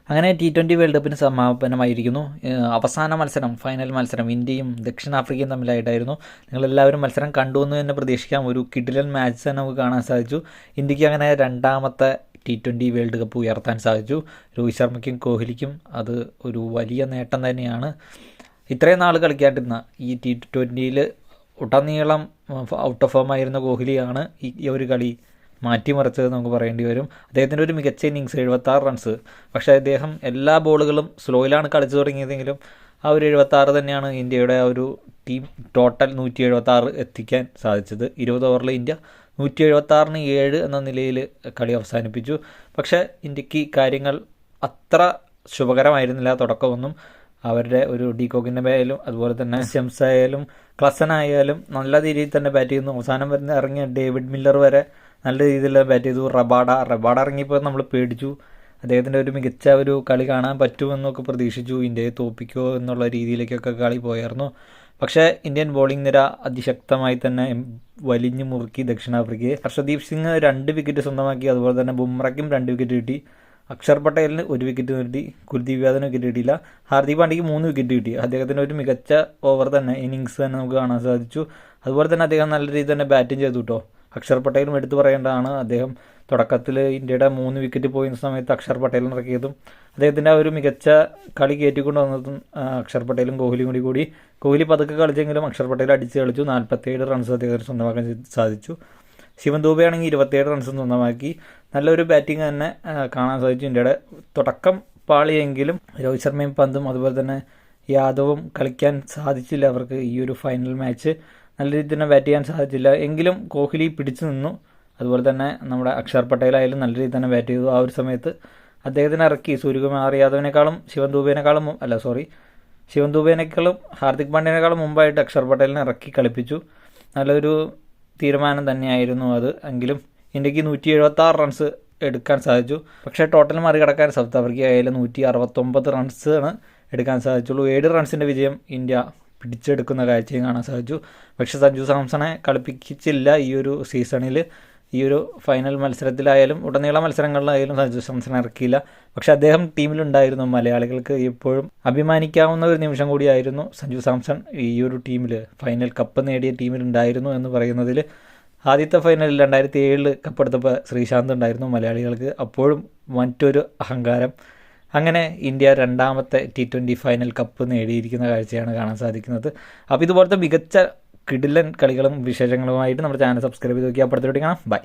അങ്ങനെ T20 world കപ്പിന് സമാപനമായിരിക്കുന്നു. അവസാന മത്സരം, ഫൈനൽ മത്സരം ഇന്ത്യയും ദക്ഷിണാഫ്രിക്കയും തമ്മിലായിട്ടായിരുന്നു. നിങ്ങളെല്ലാവരും മത്സരം കണ്ടു എന്ന് തന്നെ പ്രതീക്ഷിക്കാം. ഒരു കിടിലൻ മാച്ച് തന്നെ നമുക്ക് കാണാൻ സാധിച്ചു. ഇന്ത്യക്ക് അങ്ങനെ രണ്ടാമത്തെ T20 വേൾഡ് കപ്പ് ഉയർത്താൻ സാധിച്ചു. രോഹിത് ശർമ്മയ്ക്കും കോഹ്ലിക്കും അത് ഒരു വലിയ നേട്ടം തന്നെയാണ്. ഇത്രയും നാൾ കളിക്കാണ്ടിരുന്ന ഈ T20യിൽ ഉടനീളം ഔട്ട് ഓഫ് ഫോം ആയിരുന്ന കോഹ്ലിയാണ് ഈ ഒരു കളി മാറ്റിമറിച്ചത് നമുക്ക് പറയേണ്ടി വരും. അദ്ദേഹത്തിൻ്റെ ഒരു മികച്ച ഇന്നിങ്സ് 76 റൺസ്. പക്ഷേ അദ്ദേഹം എല്ലാ ബോളുകളും സ്ലോയിലാണ് കളിച്ചു തുടങ്ങിയതെങ്കിലും ആ ഒരു 76 തന്നെയാണ് ഇന്ത്യയുടെ ആ ഒരു ടീം ടോട്ടൽ 176 എത്തിക്കാൻ സാധിച്ചത്. 20 ഓവറിൽ ഇന്ത്യ 176-ന് 7 എന്ന നിലയിൽ കളി അവസാനിപ്പിച്ചു. പക്ഷേ ഇന്ത്യക്ക് കാര്യങ്ങൾ അത്ര ശുഭകരമായിരുന്നില്ല. തുടക്കമൊന്നും അവരുടെ ഒരു ഡീകോക്കിൻ്റെ ആയാലും അതുപോലെ തന്നെ സ്റ്റെംസ് ആയാലും ക്ലസൻ ആയാലും നല്ല രീതിയിൽ തന്നെ ബാറ്റ് ചെയ്യുന്നു. അവസാനം വരുന്ന ഇറങ്ങിയ ഡേവിഡ് മില്ലർ വരെ നല്ല രീതിയിൽ ബാറ്റ് ചെയ്തു. റബാഡ ഇറങ്ങിയപ്പോൾ നമ്മൾ പേടിച്ചു. അദ്ദേഹത്തിൻ്റെ ഒരു മികച്ച ഒരു കളി കാണാൻ പറ്റുമെന്നൊക്കെ പ്രതീക്ഷിച്ചു. ഇന്ത്യയെ തോൽപ്പിക്കുമോ എന്നുള്ള രീതിയിലേക്കൊക്കെ കളി പോയായിരുന്നു. പക്ഷേ ഇന്ത്യൻ ബോളിംഗ് നിര അതിശക്തമായി തന്നെ വലിഞ്ഞു മുറുക്കി ദക്ഷിണാഫ്രിക്കയെ. ഹർഷദീപ് സിംഗ് 2 വിക്കറ്റ് സ്വന്തമാക്കി. അതുപോലെ തന്നെ ബുംറയ്ക്കും 2 വിക്കറ്റ് കിട്ടി. അക്ഷർ പട്ടേലിന് 1 വിക്കറ്റ് കിട്ടി. കുൽദീപ് യാദവിന് വിക്കറ്റ് കിട്ടിയില്ല. ഹാർദിക് പാണ്ഡ്യയ്ക്ക് 3 വിക്കറ്റ് കിട്ടി. അദ്ദേഹത്തിൻ്റെ ഒരു മികച്ച ഓവർ തന്നെ, ഇന്നിങ്സ് തന്നെ നമുക്ക് കാണാൻ സാധിച്ചു. അതുപോലെ തന്നെ അദ്ദേഹം നല്ല രീതിയിൽ തന്നെ ബാറ്റിംഗ് ചെയ്തു കേട്ടോ. അക്ഷർ പട്ടേലും എടുത്തു പറയേണ്ടതാണ്. അദ്ദേഹം തുടക്കത്തിൽ ഇന്ത്യയുടെ 3 വിക്കറ്റ് പോയിരുന്ന സമയത്ത് അക്ഷർ പട്ടേലിന് ഇറക്കിയതും അദ്ദേഹത്തിൻ്റെ ആ ഒരു മികച്ച കളി കയറ്റിക്കൊണ്ട് വന്നതും അക്ഷർ പട്ടേലും കോഹ്ലിയും കൂടി. കോഹ്ലി പതുക്കെ കളിച്ചെങ്കിലും അക്ഷർ പട്ടേൽ അടിച്ച് കളിച്ചു. 47 റൺസ് അദ്ദേഹത്തിന് സ്വന്തമാക്കാൻ സാധിച്ചു. ശിവൻ ദൂബെ ആണെങ്കിൽ 27 റൺസ് സ്വന്തമാക്കി. നല്ലൊരു ബാറ്റിംഗ് തന്നെ കാണാൻ സാധിച്ചു. ഇന്ത്യയുടെ തുടക്കം പാളിയെങ്കിലും രോഹിത് ശർമ്മയും പന്തും അതുപോലെ തന്നെ യാദവും കളിക്കാൻ സാധിച്ചില്ല. അവർക്ക് ഈ ഒരു ഫൈനൽ മാച്ച് നല്ല രീതിയിൽ തന്നെ ബാറ്റ് ചെയ്യാൻ സാധിച്ചില്ല. എങ്കിലും കോഹ്ലി പിടിച്ചു നിന്നു. അതുപോലെ തന്നെ നമ്മുടെ അക്ഷർ പട്ടേലായാലും നല്ല രീതിയിൽ തന്നെ ബാറ്റ് ചെയ്തു. ആ ഒരു സമയത്ത് അദ്ദേഹത്തിനെ ഇറക്കി. സൂര്യകുമാർ യാദവിനേക്കാളും ശിവൻ ദൂബേനേക്കാളും ഹാർദിക് പാണ്ഡ്യനേക്കാളും മുമ്പായിട്ട് അക്ഷർ പട്ടേലിനെ ഇറക്കി കളിപ്പിച്ചു. നല്ലൊരു തീരുമാനം തന്നെയായിരുന്നു അത്. എങ്കിലും ഇന്ത്യക്ക് 176 റൺസ് എടുക്കാൻ സാധിച്ചു. പക്ഷേ ടോട്ടൽ മറികടക്കാൻ സൗത്ത് ആഫ്രിക്ക ആയാലും 169 റൺസാണ് എടുക്കാൻ സാധിച്ചുള്ളൂ. 7 റൺസിൻ്റെ വിജയം ഇന്ത്യ പിടിച്ചെടുക്കുന്ന കാഴ്ചയും കാണാൻ സാധിച്ചു. പക്ഷേ സഞ്ജു സാംസണെ കളിപ്പിച്ചില്ല ഈ ഒരു സീസണിൽ. ഈ ഒരു ഫൈനൽ മത്സരത്തിലായാലും ഉടനീളം മത്സരങ്ങളിലായാലും സഞ്ജു സാംസൺ ഇറക്കിയില്ല. പക്ഷേ അദ്ദേഹം ടീമിലുണ്ടായിരുന്നു. മലയാളികൾക്ക് എപ്പോഴും അഭിമാനിക്കാവുന്ന ഒരു നിമിഷം കൂടിയായിരുന്നു സഞ്ജു സാംസൺ ഈ ഒരു ടീമിൽ, ഫൈനൽ കപ്പ് നേടിയ ടീമിലുണ്ടായിരുന്നു എന്ന് പറയുന്നതിൽ. ആദ്യത്തെ ഫൈനലിൽ 2007 കപ്പെടുത്തപ്പോൾ ശ്രീശാന്ത് ഉണ്ടായിരുന്നു മലയാളികൾക്ക്. അപ്പോഴും മറ്റൊരു അഹങ്കാരം. അങ്ങനെ ഇന്ത്യ രണ്ടാമത്തെ T20 ഫൈനൽ കപ്പ് നേടിയിരിക്കുന്ന കാഴ്ചയാണ് കാണാൻ സാധിക്കുന്നത്. അപ്പോൾ ഇതുപോലത്തെ മികച്ച കിടിലൻ കളികളും വിശേഷങ്ങളുമായിട്ട് നമ്മുടെ ചാനൽ സബ്സ്ക്രൈബ് ചെയ്ത് നോക്കി. അപ്പുറത്തോട്ട് കാണാം. ബൈ.